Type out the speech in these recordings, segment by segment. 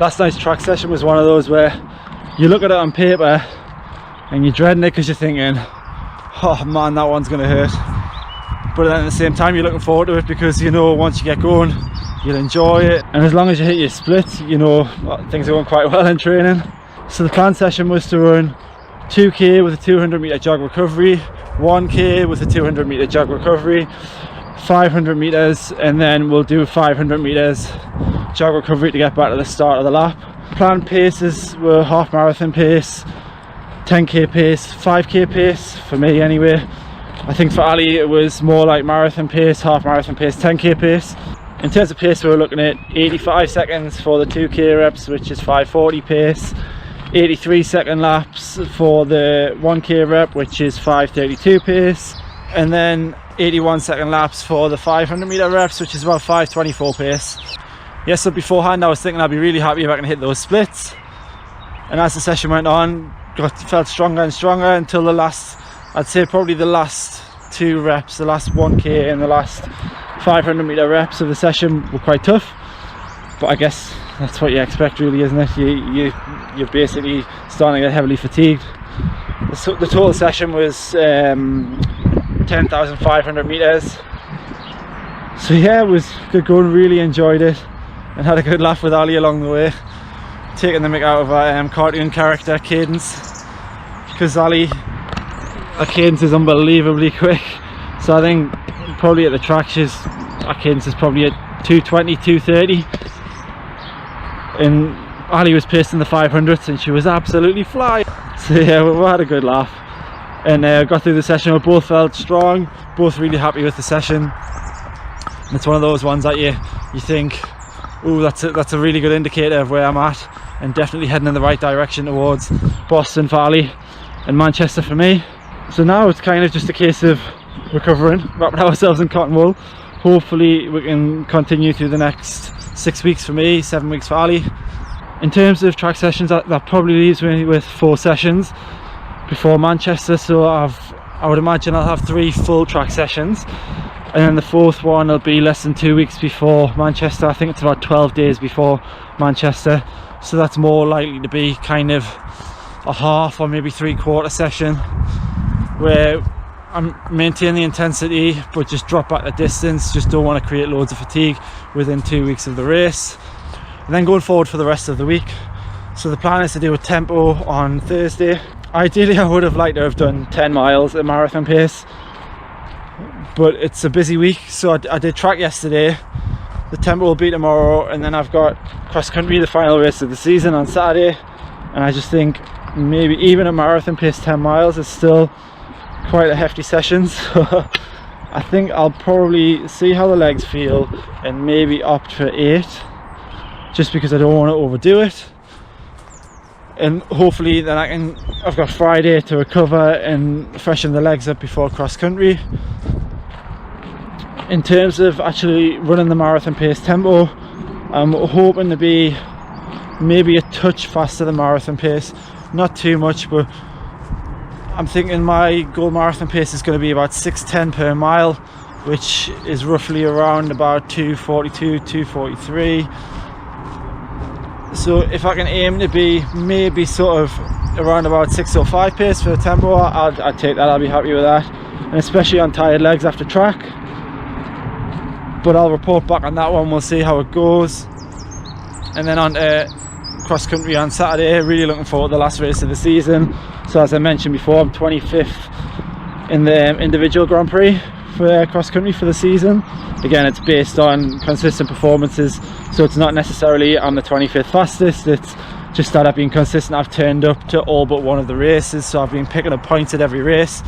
last night's track session was one of those where you look at it on paper and you're dreading it because you're thinking, oh man, that one's going to hurt. But then at the same time you're looking forward to it because you know once you get going you'll enjoy it, and as long as you hit your splits, you know things are going quite well in training. So the planned session was to run 2k with a 200 meter jog recovery, 1k with a 200 meter jog recovery, 500 meters, and then we'll do 500 meters jog recovery to get back to the start of the lap. Planned paces were half marathon pace, 10k pace, 5k pace for me anyway. I think for Ali it was more like marathon pace, half marathon pace, 10k pace. In terms of pace, we were looking at 85 seconds for the 2k reps, which is 540 pace, 83 second laps for the 1k rep, which is 532 pace, and then 81 second laps for the 500 meter reps, which is about 524 pace. Yes, so beforehand I was thinking I'd be really happy if I can hit those splits, and as the session went on, felt stronger and stronger until the last, I'd say probably the last 2 reps, the last 1k and the last 500 meter reps of the session were quite tough, but I guess that's what you expect really, isn't it? You're basically starting to get heavily fatigued. The total session was 10,500 meters, so yeah, it was good going, really enjoyed it and had a good laugh with Ali along the way, taking the mick out of our cartoon character Cadence, because Ali, our Cadence is unbelievably quick. So I think probably at the track our Cadence is probably at 220, 230, and Ali was pacing the 500s and she was absolutely flying. So yeah, we had a good laugh and got through the session. We both felt strong, both really happy with the session, and it's one of those ones that you think, oh, that's a really good indicator of where I'm at, and definitely heading in the right direction towards Boston for Ali and Manchester for me. So now it's kind of just a case of recovering, wrapping ourselves in cotton wool. Hopefully we can continue through the next 6 weeks for me, 7 weeks for Ali. In terms of track sessions, that probably leaves me with 4 sessions before Manchester, so I would imagine I'll have 3 full track sessions, and then the 4th one will be less than 2 weeks before Manchester. I think it's about 12 days before Manchester, so that's more likely to be kind of a half or maybe 3/4 session where I'm maintaining the intensity but just drop back the distance. Just don't want to create loads of fatigue within 2 weeks of the race, and then going forward for the rest of the week. So the plan is to do a tempo on Thursday. Ideally I would have liked to have done 10 miles at marathon pace, but it's a busy week, so I did track yesterday. The tempo will be tomorrow, and then I've got cross country, the final race of the season, on Saturday, and I just think maybe even a marathon pace 10 miles is still quite a hefty session, so I think I'll probably see how the legs feel and maybe opt for 8, just because I don't want to overdo it, and hopefully then I've got Friday to recover and freshen the legs up before cross country. In terms of actually running the marathon pace tempo, I'm hoping to be maybe a touch faster than marathon pace, not too much, but I'm thinking my goal marathon pace is going to be about 6:10 per mile, which is roughly around about 2:42, 2:43. So if I can aim to be maybe sort of around about 6:05 pace for the tempo, I'd take that. I'll be happy with that, and especially on tired legs after track. But I'll report back on that one, we'll see how it goes. And then on cross country on Saturday, really looking forward to the last race of the season. So as I mentioned before, I'm 25th in the individual Grand Prix for cross country for the season. Again, it's based on consistent performances, so it's not necessarily I'm the 25th fastest, it's just that I've been consistent. I've turned up to all but one of the races, so I've been picking up points at every race.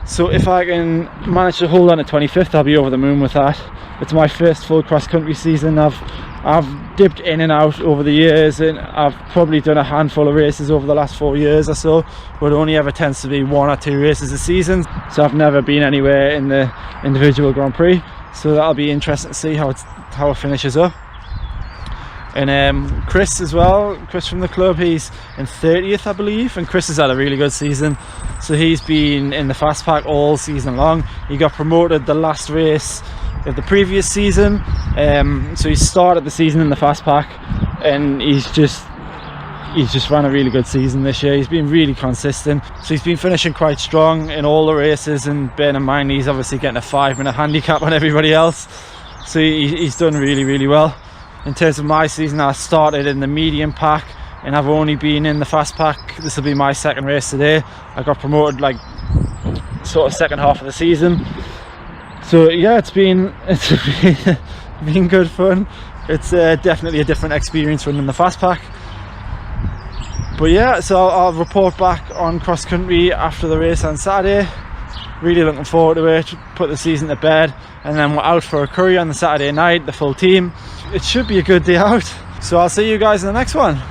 So if I can manage to hold on to 25th, I'll be over the moon with that. It's my first full cross country season. I've dipped in and out over the years, and I've probably done a handful of races over the last 4 years or so, but it only ever tends to be 1 or 2 races a season, so I've never been anywhere in the individual Grand Prix, so that'll be interesting to see how it finishes up. And Chris as well, Chris from the club, he's in 30th I believe, and Chris has had a really good season, so he's been in the fast pack all season long. He got promoted the last race of the previous season, so he started the season in the fast pack, and he's just run a really good season this year. He's been really consistent, so he's been finishing quite strong in all the races, and bearing in mind he's obviously getting a 5-minute handicap on everybody else, so he's done really well. In terms of my season, I started in the medium pack and I've only been in the fast pack. This will be my second race today. I got promoted like sort of second half of the season, so yeah, it's been good fun. It's definitely a different experience running the fast pack. But yeah, so I'll report back on cross country after the race on Saturday. Really looking forward to it, put the season to bed, and then we're out for a curry on the Saturday night, the full team. It should be a good day out, so I'll see you guys in the next one.